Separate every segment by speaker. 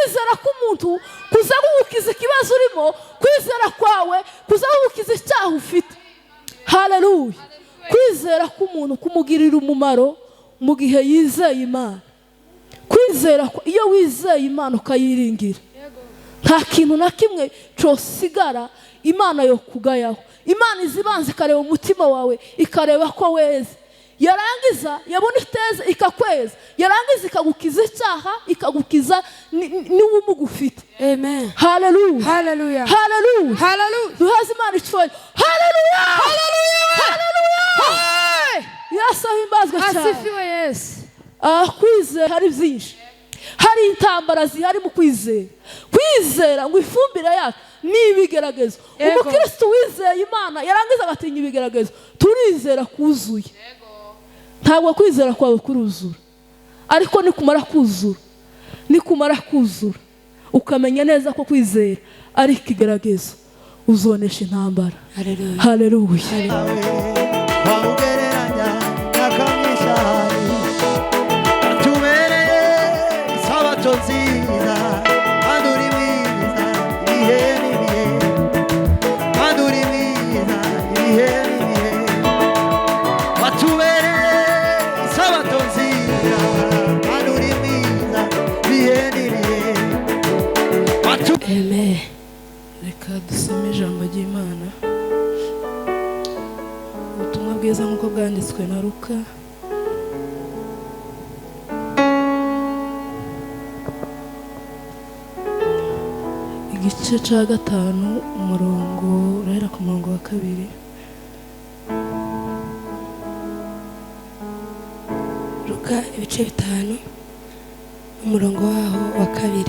Speaker 1: kwizera k'umuntu kuza gukiza ikibazo urimo, kwizera kwawe kuza gukiza icyaha ufite. Haleluya. Kwizera k'umuntu kumugirira umumaro mu gihe yizeye Imana. Kwizera iyo wizeye Imana ukayiringira, nta kintu na kimwe cosigara Imana yo kugayaho. Imana izibanza ikareba umutima wawe, ikareba ko weze, yarangiza yabona iteze ikakweza, yarangiza ikagukiza icyaha, ikagukiza n'ubumuga ufite.
Speaker 2: Amen.
Speaker 1: Haleluya.
Speaker 2: Hallelujah.
Speaker 1: Haleluya.
Speaker 2: Hallelujah.
Speaker 1: Duhaze Imana icyubahiro. Haleluya. Haleluya. Yesu ahimbazwe cyane.
Speaker 2: Asifiwe Yesu.
Speaker 1: Kwizera hari byinshi. Hari intambara zihari mu kwizera. Kwizera ngo ifumbire yacu ni ibigeragezo. Umukristo wizeye Imana yarangiza agatinya ibigeragezo, turizera kuzuye. Ntabwo kwizera kwawe kuruzura, ariko nikumara kuzura ukamenya neza ko kwizera ari ikigeragezo, uzonesha intambara.
Speaker 2: Haleluya.
Speaker 1: Haleluya.
Speaker 2: Amen.
Speaker 1: Reka dusome ijambo ry'Imana. Ubutumwa bwiza nk'uko bwanditswe na Luka. Igice cya 5 umurongo urahera ku murongo wa 2.
Speaker 2: Luka ibice 5 umurongo waho wa 2.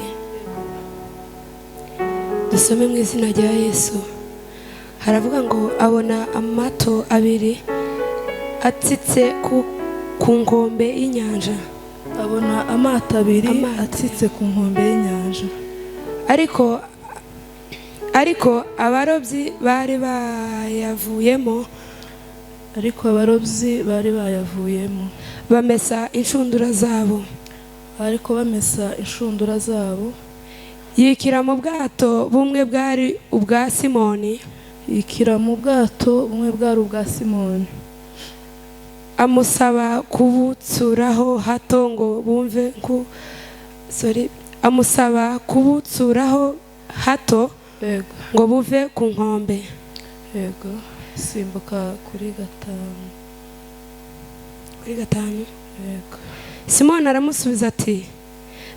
Speaker 2: Dusome mu izina rya Yesu. Haravuga ngo abona amato abiri atsitse ku nkombe y'inyanja.
Speaker 1: Abona amato abiri atsitse ku nkombe y'inyanja. Ariko abarobyi bari bayavuyemo. Bamesa inshundura zabo. Yikira mu bwato bumwe bwari ubwa Simoni. Amusaba kubutsuraho hato ngo bumve ngo buve ku nkombe. Yego. Simbuka kuri 5. Yego.
Speaker 2: Simoni aramusubiza ati,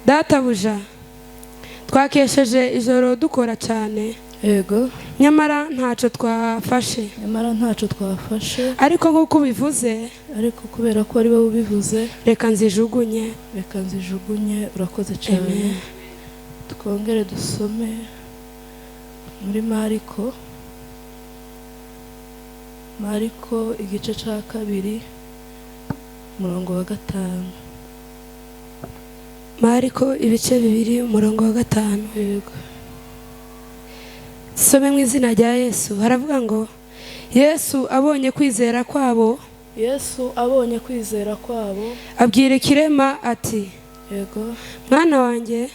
Speaker 2: databuja, twakesheje ijoro dukora cyane.
Speaker 1: Yego.
Speaker 2: Nyamara ntacyo twafashe. Ariko nk'uko ubivuze,
Speaker 1: kubera ko ari wowe ubivuze,
Speaker 2: reka nzijugunye.
Speaker 1: Urakoze cyane. Twongere dusome muri Mariko igice cya 2 umurongo wa 5.
Speaker 2: Mariko ibice 2 umurongo wa 5.
Speaker 1: Yego.
Speaker 2: Some mu izina rya Yesu. Haravuga ngo Yesu abonye kwizera kwabo, abwira ikirema ati,
Speaker 1: yego,
Speaker 2: mwana wanjye,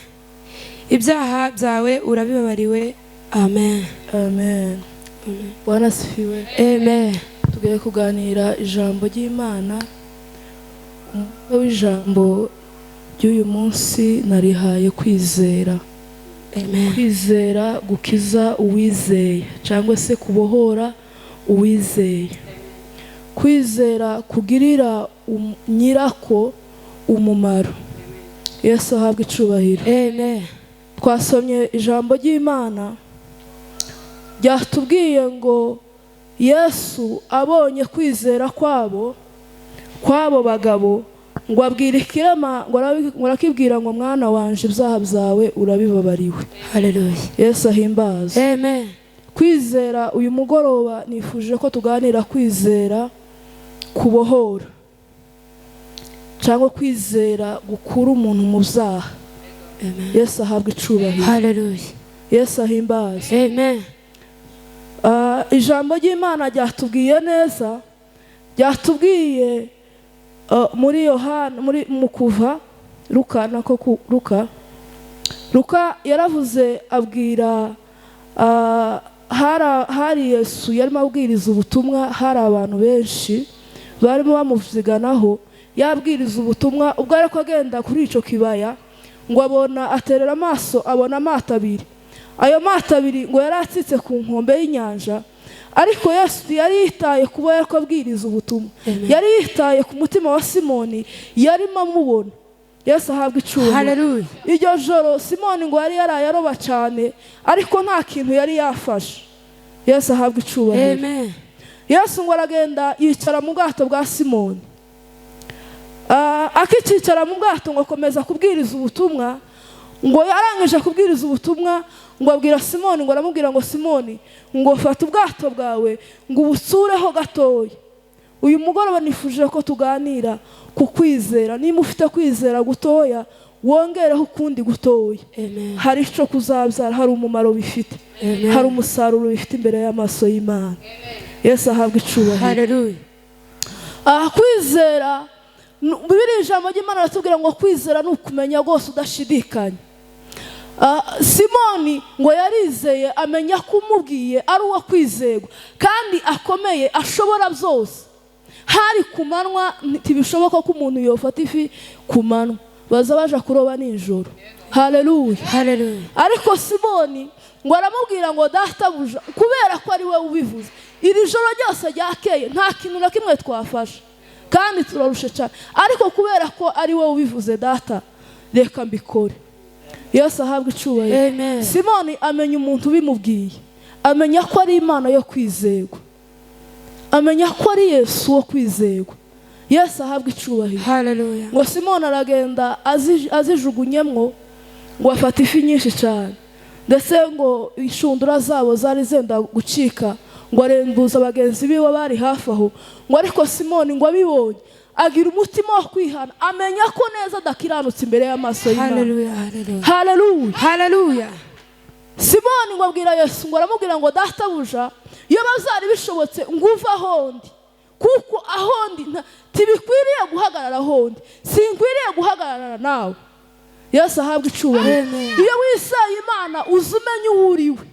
Speaker 2: ibyaha byawe urabibabariwe. Amen.
Speaker 1: Amen. Bwana asifiwe.
Speaker 2: Amen.
Speaker 1: Tugiye kuganira ijambo ry'Imana. Ijambo ry'uyu munsi narihaye kwizera.
Speaker 2: Amen.
Speaker 1: Kwizera gukiza uwizeye cyangwa se kubohora uwizeye. Kwizera kugirira nyirako umumaro. Yesu ahabwe icubahiro.
Speaker 2: Amen.
Speaker 1: Twasomye ijambo ry'Imana ryatubwiye ngo Yesu abonye kwizera kwabo bagabo, ngo abwira ikirema ngo arakibwira ngo mwana wanje ibyaha byawe urabibabariwe.
Speaker 2: Haleluya.
Speaker 1: Yesu ahimbaze.
Speaker 2: Amen.
Speaker 1: Kwizera uyu mugoroba nifuje ko tuganira kwizera kubohora cyangwa kwizera gukura umuntu mu byaha.
Speaker 2: Amen.
Speaker 1: Yesu ahabwe icubahiro.
Speaker 2: Haleluya.
Speaker 1: Yesu ahimbaze.
Speaker 2: Amen.
Speaker 1: Ijambo ry'Imana ryatubwiye neza, ryatubwiye muri Yohana, mu kuva Luka Luka yaravuze abwira hari Yesu yarimo abwiriza ubutumwa, hari abantu benshi barimo bamuvuganaho, yabwiriza ubutumwa. Ubwo ariko agenda kuri icyo kibaya ngo abona, aterera amaso abona amato abiri. Ayo mato abiri ngo yari atsitse ku nkombe y'inyanja, ariko Yesu yari yitaye kuba yariko abwiriza ubutumwa. Yari yitaye ku mutima wa Simoni, yarimo amubona. Yesu ahabwa icyubahiro.
Speaker 2: Haleluya.
Speaker 1: Iryo joro Simoni ngo yari yarayaroba cyane, ariko nta kintu yari yafashe. Yesu ahabwa icyubahiro.
Speaker 2: Amen.
Speaker 1: Yesu ngo aragenda yicara mu bwato bwa Simoni. Akicara mu bwato ngo akomeza kubwiriza ubutumwa. Ngo yarangije kubwiriza ubutumwa ngo abwira Simoni, ngo aramubwira ngo Simoni, ngo fata ubwato bwawe ngo ubutsureho gatoya. Uyu mugoroba nifuje ko tuganira ku kwizera. Niba ufite kwizera gutoya, wongereho ukundi gutoya. Hari icyo kuzabyara, hari umumaro bifite, hari umusaruro bifite imbere y'amaso y'Imana. Yesu ahabwa icyubahiro.
Speaker 2: Haleluya.
Speaker 1: Kwizera, Bibiliya ijambo ry'Imana ratubwira ngo kwizera ni ukumenya rwose udashidikanya. Simoni ngo yarizeye, amenya ko umubwiye ari uwo kwizerwa kandi akomeye, ashobora byose. Hari ku manywa, ntibishoboka ko umuntu yofata ifi ku manywa, baza baje kuroba nijoro. Haleluya.
Speaker 2: Haleluya.
Speaker 1: Ariko Simoni ngo aramubwira ngo databuja, kubera ko ari we ubivuze, iri joro ryose ryakeye nta kintu na kimwe twafashe kandi turarusha cyane, ariko kubera ko ari we ubivuze data, reka mbikore. Yesu ahabwa icyubahiro. Simoni amenya umuntu ubimubwiye, amenya ko ari Imana yo kwizerwa, amenya ko ari Yesu wo kwizerwa. Yesu ahabwa icyubahiro.
Speaker 2: Haleluya.
Speaker 1: Ngo Simoni aragenda azijugunyemwo, ngo afata ifi nyinshi cyane, ndetse ngo inshundura zabo zari zenda gucika, ngo arembuza abagenzi biwe bari hafi aho. Ngo ariko Simoni ngo abibonye, agira umutima wo kwihana, amenya ko neza adakiranutse imbere y'amaso y'Imana.
Speaker 2: Haleluya. Haleluya.
Speaker 1: Haleluya.
Speaker 2: Haleluya.
Speaker 1: Simoni ngo abwira Yesu, ngo aramubwira ngo databuja, iyo bazari bishobotse ngo uve ahondi, kuko ahondi tibikwiriye guhagarara ahondi, sinkwiriye guhagarara nawe. Yesu ahabwa icyubahiro. Iyo wizeye Imana uza umenya uwo uriwe.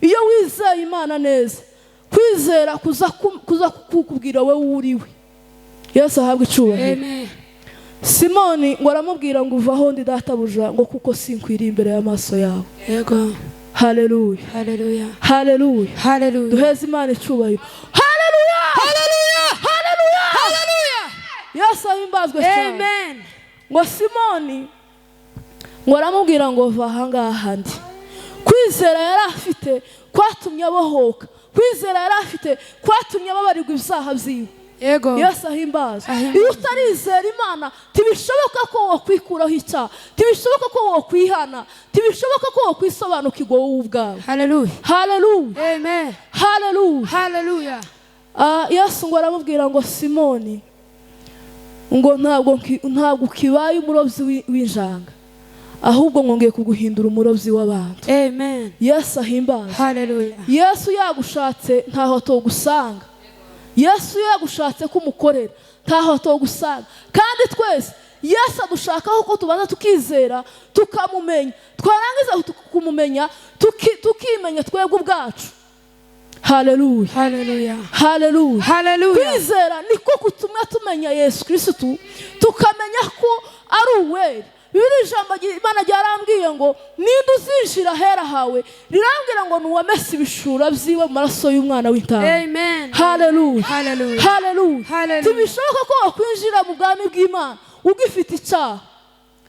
Speaker 1: Iyo wizeye Imana neza, kwizera kuza kukubwira we uriwe. Yesu ahabwa icyubahiro. Simoni ngo aramubwira ngo uva ahondi databuja, ngo kuko sinkwiriye imbere y'amaso yawe.
Speaker 2: Yego.
Speaker 1: Haleluya.
Speaker 2: Haleluya.
Speaker 1: Haleluya.
Speaker 2: Haleluya.
Speaker 1: Duheze Imana icyubahiro. Haleluya. Haleluya. Haleluya. Haleluya. Yesu ahimbazwe cyane.
Speaker 2: Amen.
Speaker 1: Ngo Simoni ngo aramubwira ngo va ahangaha ndi. Kwizera yari afite kwatumye abohoka, kwizera yari afite kwatumye ababarirwa ibyaha byiwe.
Speaker 2: Yego.
Speaker 1: Yesu ahimbaza. Iyo utarizera Imana, tibishoboka ko wakwikuraho icyaha, tibishoboka ko wakwihana, tibishoboka ko wakwisobanukirwa wowe ubwawe.
Speaker 2: Haleluya.
Speaker 1: Haleluya.
Speaker 2: Amen.
Speaker 1: Haleluya.
Speaker 2: Haleluya.
Speaker 1: Yesu ngo aramubwira ngo Simoni, ngo ntabwo ukibaye umurobyi w'injanga, ahubwo ngongeye kuguhindura umurobyi w'abantu.
Speaker 2: Amen.
Speaker 1: Yesu ahimbaza.
Speaker 2: Haleluya.
Speaker 1: Yesu yagushatse ntaho atogusanga. Yesu yagushatse kumukorera ntaho atogusanga. Kandi twese Yesu adushakaho ko tubanza tukizera, tukamumenya, twarangiza kumumenya, tukimenya twebwe ubwacu. Haleluya.
Speaker 2: Haleluya.
Speaker 1: Haleluya.
Speaker 2: Haleluya.
Speaker 1: Kwizera niko kutumwa tumenya Yesu Kristo, tukamenya ko ari uwera. Bibiliya ijambo ry'Imana ryarambwiye ngo ninde uzinjira hera hawe, rirambwira ngo nuwamese ibishura byiwe mu maraso y'umwana w'intama.
Speaker 2: Amen.
Speaker 1: Haleluya.
Speaker 2: Haleluya.
Speaker 1: Haleluya.
Speaker 2: Haleluya.
Speaker 1: Tibishoboka ko wakwinjira mu bwami bw'Imana ugifite icyaha.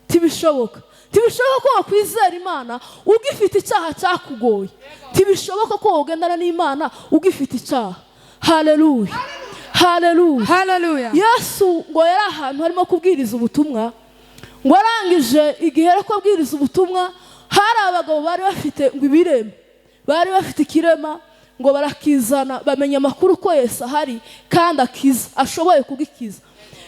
Speaker 1: Tibishoboka. Tibishoboka ko wakwizera Imana ugifite icyaha cyakugoye. Tibishoboka ko wogendana n'Imana ugifite icyaha. Haleluya. Haleluya.
Speaker 2: Haleluya.
Speaker 1: Yesu ngo yari ahantu harimo kubwiriza ubutumwa, ngo arangije igihe ari kubwiriza ubutumwa, hari abagabo bari bafite ngo ibirema, bari bafite ikirema, ngo barakizana, bamenya amakuru ko Yesu ahari kandi akiza, ashoboye kugikiza.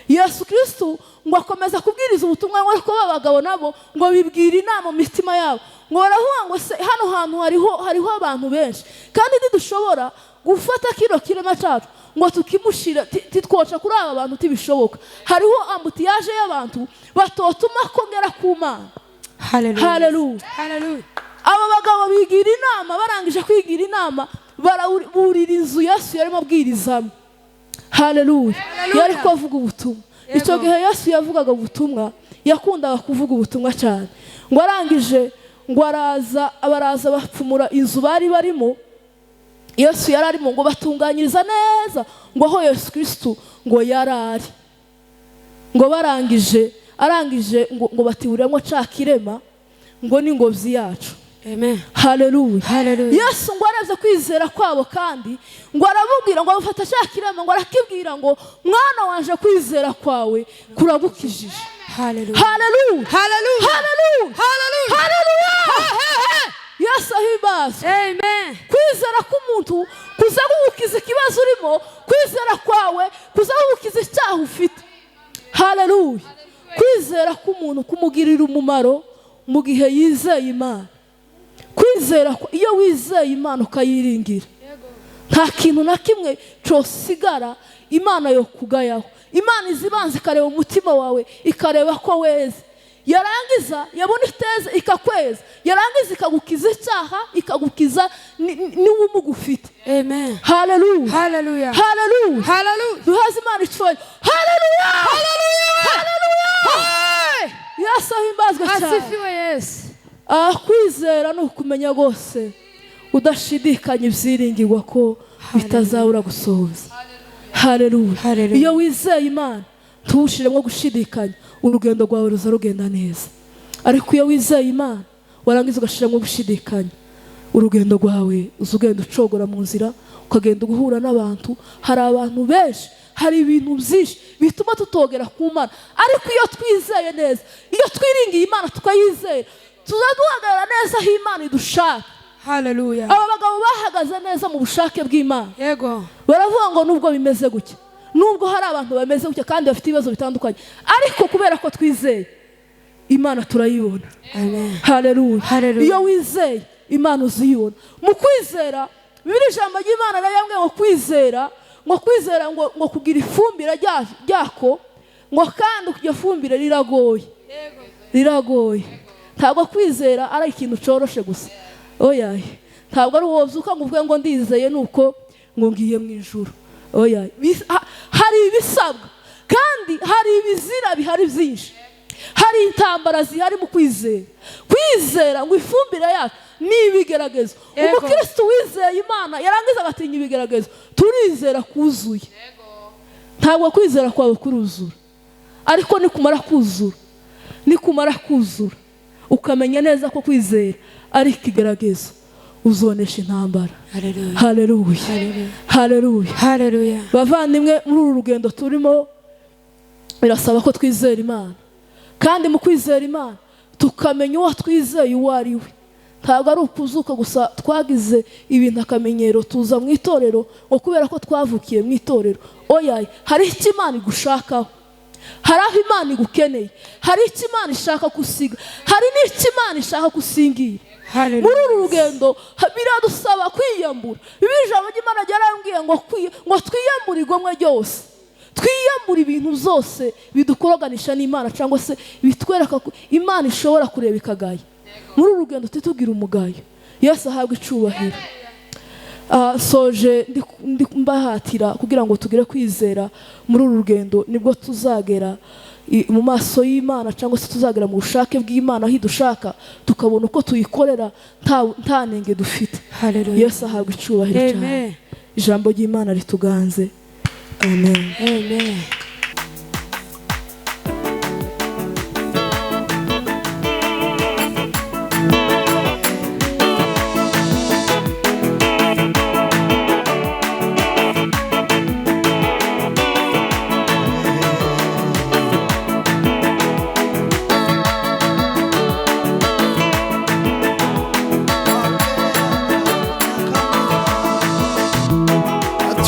Speaker 1: Yesu Kristo ngo akomeza kubwiriza ubutumwa, ngo ariko babagabo nabo ngo bibwira inama mu mitima yabo, ngo baravuga ngo se hano hantu hariho abantu benshi, kandi ntidushobora gufata kino kirema cyacu ngo tukimushira titwoca kuri aba bantu tibishoboka. Hariho ambutiyaje y'abantu batotuma kongera ku Mana.
Speaker 2: Hallelujah.
Speaker 1: Haleluya.
Speaker 2: Hallelujah.
Speaker 1: Aba bagabo bigira inama, barangije kwigira inama baraburira inzu Yesu yarimo abwirizamo. Haleluya. Yari kuvuga ubutumwa. Icyo gihe Yesu yavugaga ubutumwa, yakundaga kuvuga ubutumwa cyane. Ngo arangije ngo abaraza bapfumura inzu bari barimo. Yesu yararimo ngo batunganyiriza neza ngo aho Yesu Kristo ngo yarari. Ngo arangije ngo batiburemo cakirema ngo ni ngobyi yacu.
Speaker 2: Amen.
Speaker 1: Haleluya.
Speaker 2: Hallelujah.
Speaker 1: Yesu ngo araze kwizera kwabo kandi ngo arabubwira ngo bafata cakirema ngo arakibwira ngo mwana wanje kwizera kwawe kuragukijije.
Speaker 2: Hallelujah.
Speaker 1: Hallelujah.
Speaker 2: Hallelujah.
Speaker 1: Hallelujah.
Speaker 2: Hallelujah.
Speaker 1: Hallelujah. Yesu ahimbaza.
Speaker 2: Amen.
Speaker 1: Kwizera k'umuntu kuzagukiza ikibazo urimo, kwizera kwawe kuzagukiza icyaha ufite. Hallelujah. Kwizera k'umuntu kumugirira umumaro mu gihe yizeye Imana. Kwizera iyo wizeye Imana ukayiringira, nta kintu na kimwe cyosigara Imana yo kugayaho. Imana izibanze ikareba umutima wawe, ikareba ko weze, yarangiza yabona iteze ikakweza, yarangiza ikagukiza icyaha, ikagukiza n'ubumuga ufite.
Speaker 2: Amen.
Speaker 1: Hallelujah.
Speaker 2: Hallelujah.
Speaker 1: Hallelujah.
Speaker 2: Hallelujah.
Speaker 1: Duhaze Imana icyubahiro. Hallelujah. Hallelujah. Yesu ahimbazwe cyane.
Speaker 2: Asifiwe Yesu.
Speaker 1: Kwizera ni ukumenya rwose udashidikanya ibyiringirwa ko bitazabura gusohoza. Haleluya. Iyo wizeye Imana ntushiremo gushidikanya, urugendo rwawe ruza rugenda neza. Ariko iyo wizeye Imana warangiza ugashiramo gushidikanya, urugendo rwawe uzugenda ucogora mu nzira, ukagenda guhura n'abantu. Hari abantu benshi, hari ibintu byinshi bituma tutogera ku Mana. Ariko iyo twizeye neza, iyo twiringiye Imana tukayizera, tuzaduhagarara neza aho Imana idushaka.
Speaker 2: Hallelujah.
Speaker 1: Aba bagabo bahagaze neza mu bushake bw'Imana.
Speaker 2: Yego.
Speaker 1: Baravuga ngo nubwo bimeze gutya, nubwo hari abantu bameze gutya kandi bafite ibibazo bitandukanye, ariko kubera ko twizeye Imana turayibona.
Speaker 2: Amen.
Speaker 1: Haleluya.
Speaker 2: Hallelujah.
Speaker 1: Iyo wizeye Imana uziyibona. Mu kwizera Bibiliya ijambo ry'Imana rayambwiye ngo kwizera ngo kugira ifumbire ryako ngo kandi iryo fumbire riragoye. Riragoye. Ntabwo kwizera ari ikintu coroshe gusa. Oya. Ntabwo ari wozuka ngo uvuge ngo ndizeye nuko ngo ngiye mu ijuru. Oya. Hari ibisabwa kandi hari ibizira bihari byinshi. Hari intambara zihari mu kwizera. Kwizera ngo ifumbire yacu ni ibigeragezo. Umukristo wizeye Imana yarangiza agatinya ibigeragezo, turizera kuzuye. Ntabwo kwizera kwawe kuruzura, ariko nikumara kuzura ukamenya neza ko kwizera ari ikigeragezo, uzonesha intambara. Haleluya. Haleluya.
Speaker 2: Haleluya.
Speaker 1: Bavandimwe, muri uru rugendo turimo birasaba ko twizera Imana, kandi mu kwizera Imana tukamenya uwo twizeye uwo ari we. Ntabwo ari ukuzuka gusa twagize ibintu akamenyero tuza mu itorero ngo kubera ko twavukiye mu itorero. Oya, hari icyo Imana igushakaho, hari aho Imana igukeneye, hari icyo Imana ishaka gusiga, hari n'icyo Imana ishaka gusingira. Muri uru rugendo biradusaba kwiyambura. Bibiliya ijambo ry'Imana ryarambwiye ngo twiyambure igomwe ryose, twiyambure ibintu byose bidukoroganisha n'Imana cyangwa se bitwereka ko Imana ishobora kureba ikagaya. Muri uru rugendo tutugira umugayo. Yesu ahabwe icubahiro. Soje mbahatira kugira ngo tugire kwizera muri uru rugendo, nibwo tuzagera mu maso y'Imana cyangwa se tuzagera mu bushake bw'Imana aho idushaka, tukabona uko tuyikorera nta nenge dufite. Yesu ahabwe icubahiro cyane. Ijambo ry'Imana rituganze. Amen.
Speaker 2: Amen.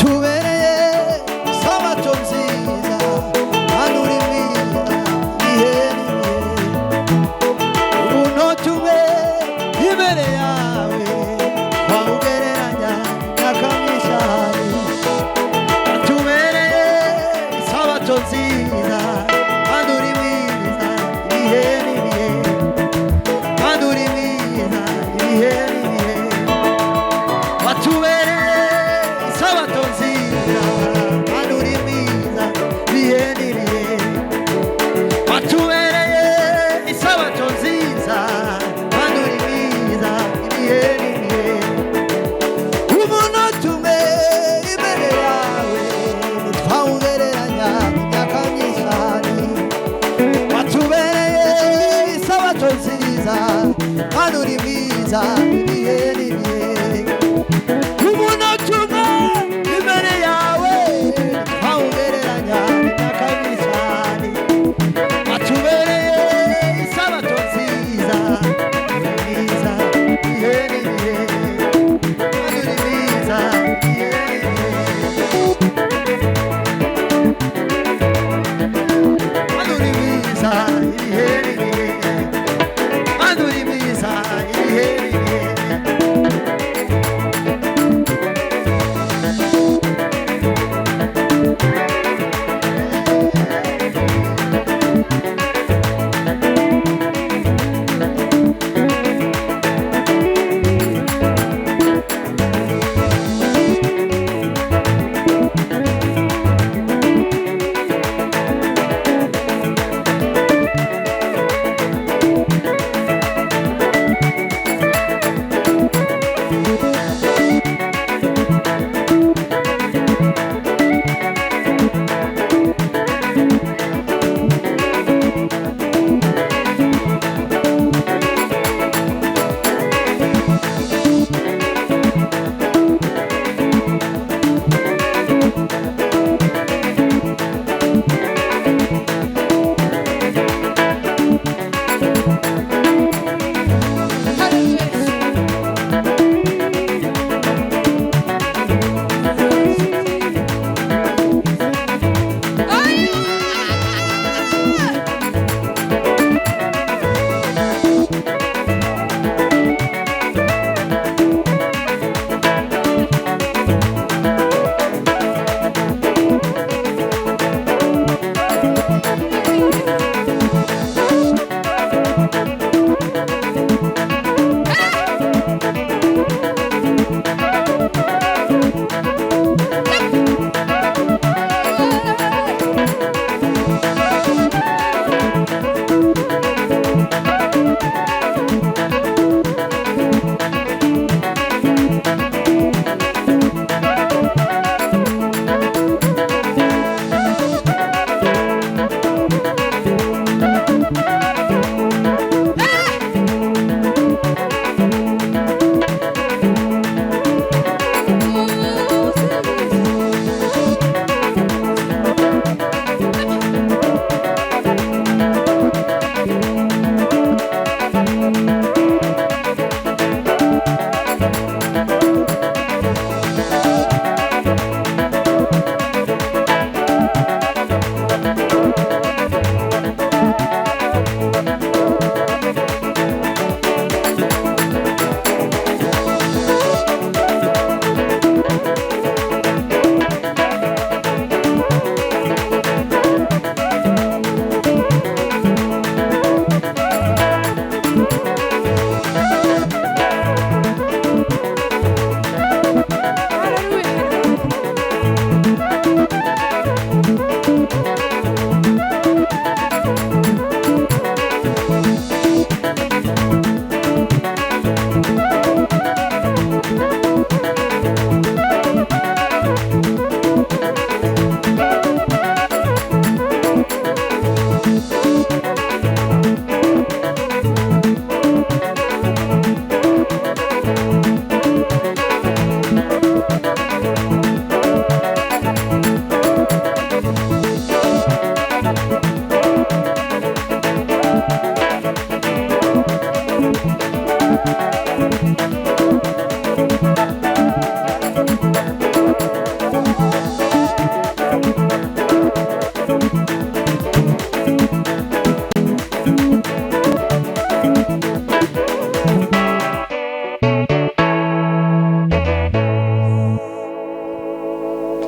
Speaker 3: Tubereye sabato nziza Mana uri mwiza